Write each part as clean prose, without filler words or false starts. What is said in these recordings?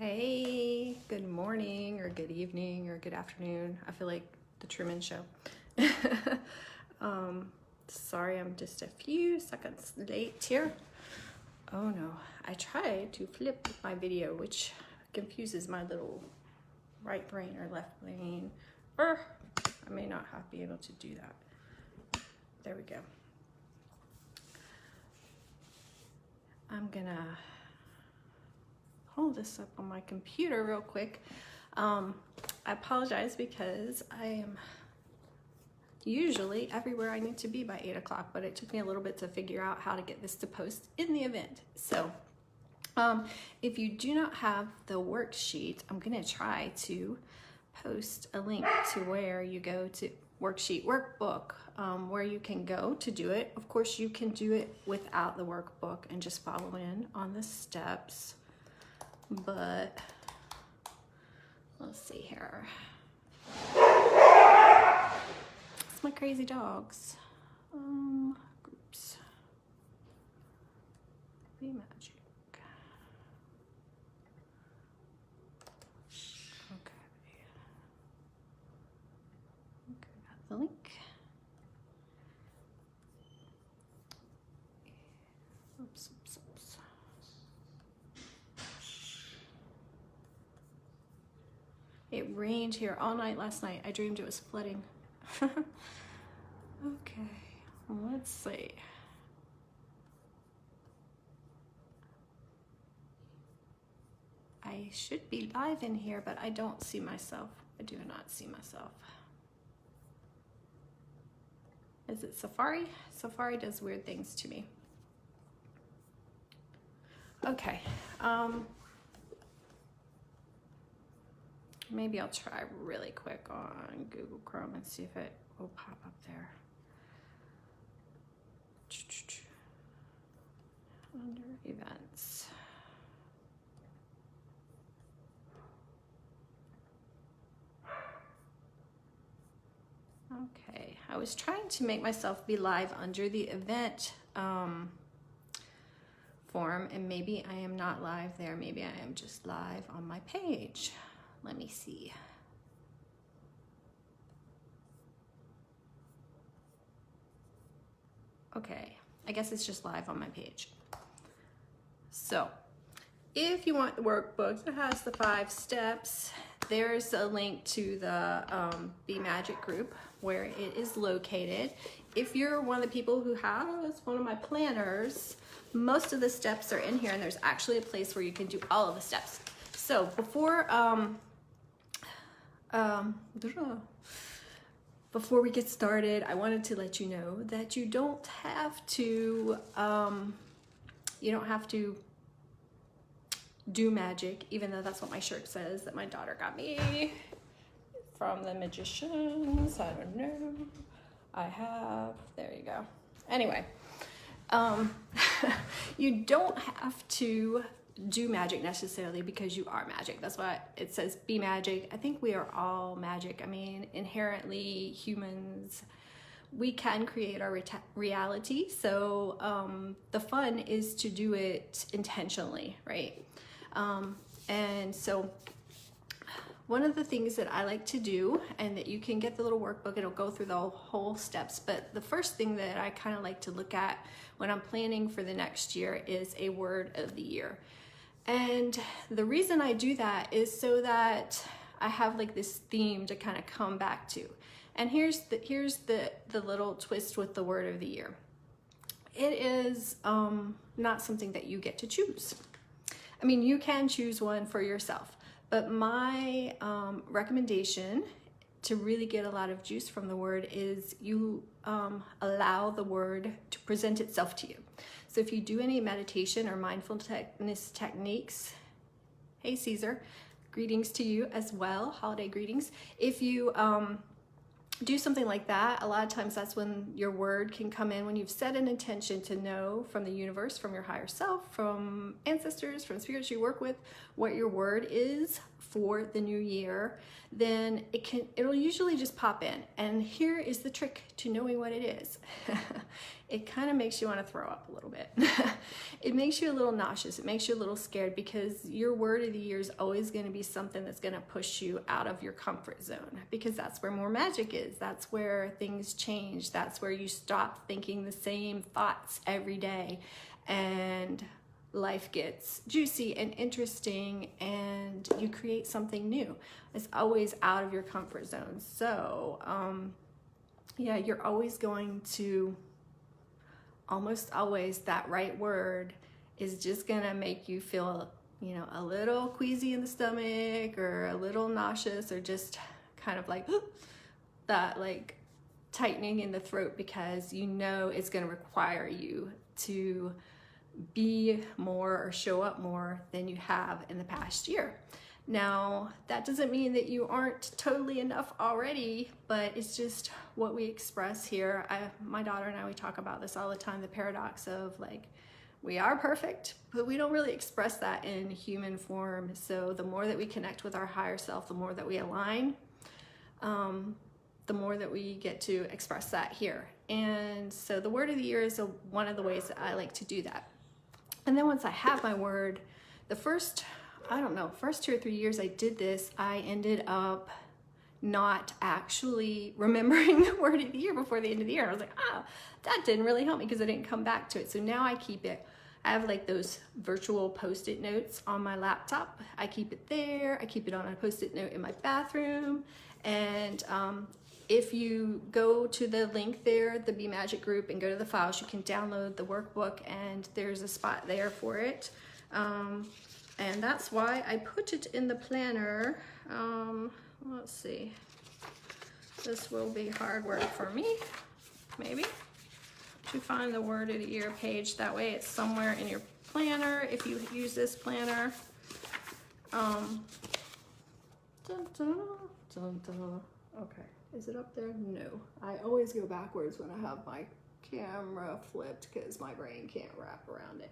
Hey, good morning or good evening or good afternoon. I feel like the Truman Show. Sorry, I'm just a few seconds late here. Oh no, I tried to flip my video, which confuses my little right brain or left brain. Or I may not be able to do that. There we go. I'm gonna hold this up on my computer real quick. I apologize because I am usually everywhere I need to be by 8 o'clock, but it took me a little bit to figure out how to get this to post in the event. So if you do not have the worksheet, I'm gonna try to post a link to where you go to worksheet workbook, where you can go to do it. Of course, you can do it without the workbook and just follow in on the steps. But let's see here. It's my crazy dogs. Groups. Be Magic. Okay. Okay, got the link. Oops. It rained here all night last night. I dreamed it was flooding. Okay, let's see. I should be live in here, but I don't see myself. I do not see myself. Is it Safari? Safari does weird things to me. Okay. Maybe I'll try really quick on Google Chrome and see if it will pop up there. Under events. Okay, I was trying to make myself be live under the event form, and maybe I am not live there. Maybe I am just live on my page. Let me see. Okay, I guess it's just live on my page. So if you want the workbook that has the 5 steps, there's a link to the Be Magic group where it is located. If you're one of the people who has one of my planners, most of the steps are in here, and there's actually a place where you can do all of the steps. So before we get started, I wanted to let you know that you don't have to do magic, even though that's what my shirt says that my daughter got me from the magicians. I don't know. There you go. Anyway, you don't have to do magic necessarily because you are magic. That's why it says be magic. I think we are all magic. I mean, inherently humans, we can create our reality. So the fun is to do it intentionally, right? And so one of the things that I like to do, and that you can get the little workbook, it'll go through the whole steps, but the first thing that I kind of like to look at when I'm planning for the next year is a word of the year. And the reason I do that is so that I have like this theme to kind of come back to. And here's the little twist with the word of the year. It is not something that you get to choose. I mean, you can choose one for yourself, but my recommendation to really get a lot of juice from the word is you allow the word to present itself to you. So if you do any meditation or mindfulness techniques, hey Caesar, greetings to you as well, holiday greetings. If you do something like that, a lot of times that's when your word can come in, when you've set an intention to know from the universe, from your higher self, from ancestors, from spirits you work with, what your word is for the new year, then it'll usually just pop in. And here is the trick to knowing what it is. it kind of makes you want to throw up a little bit. It makes you a little nauseous. It makes you a little scared, because your word of the year is always going to be something that's going to push you out of your comfort zone, because that's where more magic is. That's where things change. That's where you stop thinking the same thoughts every day, and life gets juicy and interesting, and you create something new. It's always out of your comfort zone. So yeah, you're always going to, almost always, that right word is just gonna make you feel, you know, a little queasy in the stomach, or a little nauseous, or just kind of like that, like tightening in the throat, because you know it's gonna require you to be more or show up more than you have in the past year. Now, that doesn't mean that you aren't totally enough already, but it's just what we express here. My daughter and I, we talk about this all the time, the paradox of like, we are perfect, but we don't really express that in human form. So the more that we connect with our higher self, the more that we align, the more that we get to express that here. And so the word of the year is one of the ways that I like to do that. And then once I have my word, the first 2 or 3 years I did this, I ended up not actually remembering the word of the year before the end of the year. I was like, oh, that didn't really help me, because I didn't come back to it. So now I keep it. I have like those virtual Post-it notes on my laptop. I keep it there. I keep it on a Post-it note in my bathroom. And if you go to the link there, the Be Magic group, and go to the files, you can download the workbook, and there's a spot there for it. And that's why I put it in the planner. Let's see. This will be hard work for me, maybe, to find the word of the year page. That way it's somewhere in your planner if you use this planner. Dun, dun, dun, dun. Okay, is it up there? No. I always go backwards when I have my camera flipped, because my brain can't wrap around it.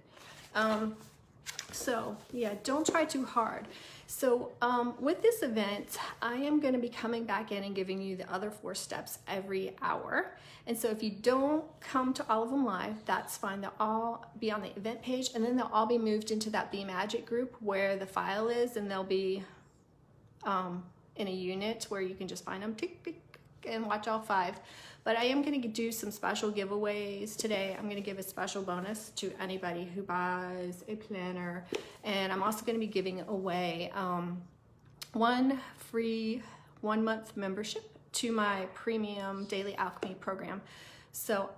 So yeah, don't try too hard. So with this event, I am going to be coming back in and giving you the other 4 steps every hour. And so if you don't come to all of them live, that's fine. They'll all be on the event page, and then they'll all be moved into that Be Magic group where the file is, and they'll be in a unit where you can just find them, tick, tick, and watch all 5. But I am going to do some special giveaways today. I'm going to give a special bonus to anybody who buys a planner. And I'm also going to be giving away one free 1-month membership to my premium daily alchemy program. So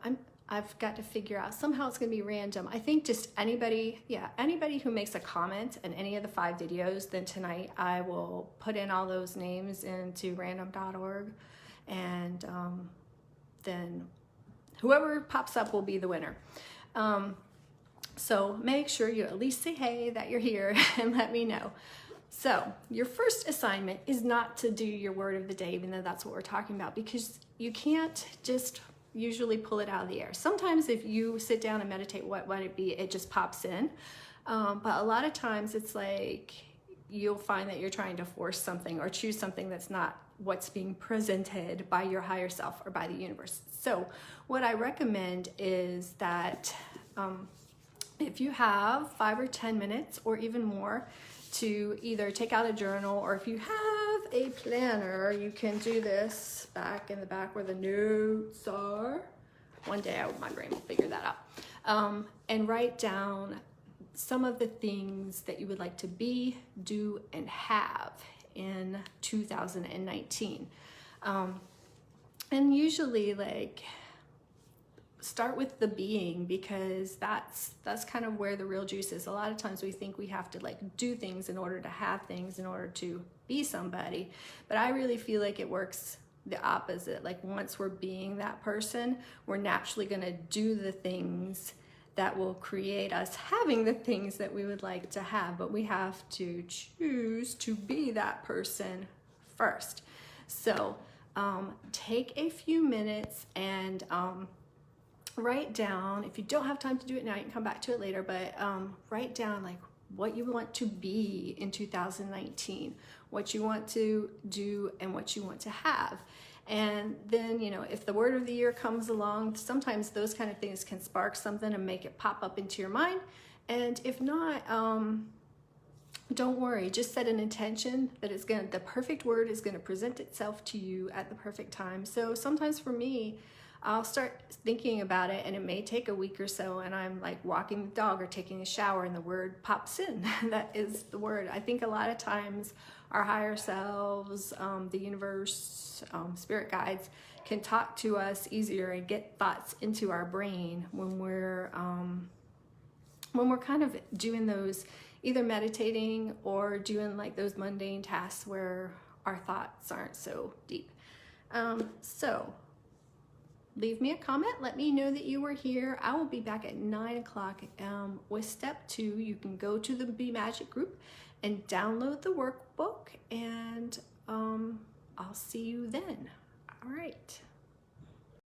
I've got to figure out, somehow it's going to be random. I think just anybody who makes a comment in any of the 5 videos, then tonight I will put in all those names into random.org, and then whoever pops up will be the winner. So make sure you at least say hey, that you're here, and let me know. So your first assignment is not to do your word of the day, even though that's what we're talking about, because you can't just usually pull it out of the air. Sometimes if you sit down and meditate, what might it be? It just pops in. But a lot of times it's like you'll find that you're trying to force something or choose something that's not what's being presented by your higher self or by the universe. So what I recommend is that if you have 5 or 10 minutes or even more to either take out a journal, or if you have a planner, you can do this back in the back where the notes are. One day my brain will figure that out. And write down some of the things that you would like to be, do, and have in 2019. And usually, like, start with the being, because that's kind of where the real juice is. A lot of times we think we have to like do things in order to have things, in order to be somebody, but I really feel like it works the opposite. Like, once we're being that person, we're naturally going to do the things that will create us having the things that we would like to have, but we have to choose to be that person first. So take a few minutes and write down, if you don't have time to do it now, you can come back to it later, but write down like what you want to be in 2019, what you want to do, and what you want to have. And then, you know, if the word of the year comes along, sometimes those kind of things can spark something and make it pop up into your mind. And if not, don't worry, just set an intention that the perfect word is gonna present itself to you at the perfect time. So sometimes for me, I'll start thinking about it and it may take a week or so, and I'm like walking the dog or taking a shower and the word pops in. That is the word. I think a lot of times our higher selves, the universe, spirit guides can talk to us easier and get thoughts into our brain when we're kind of doing those, either meditating or doing like those mundane tasks where our thoughts aren't so deep. So leave me a comment. Let me know that you were here. I will be back at 9 o'clock with step 2. You can go to the Be Magic group and download the workbook, and I'll see you then. All right.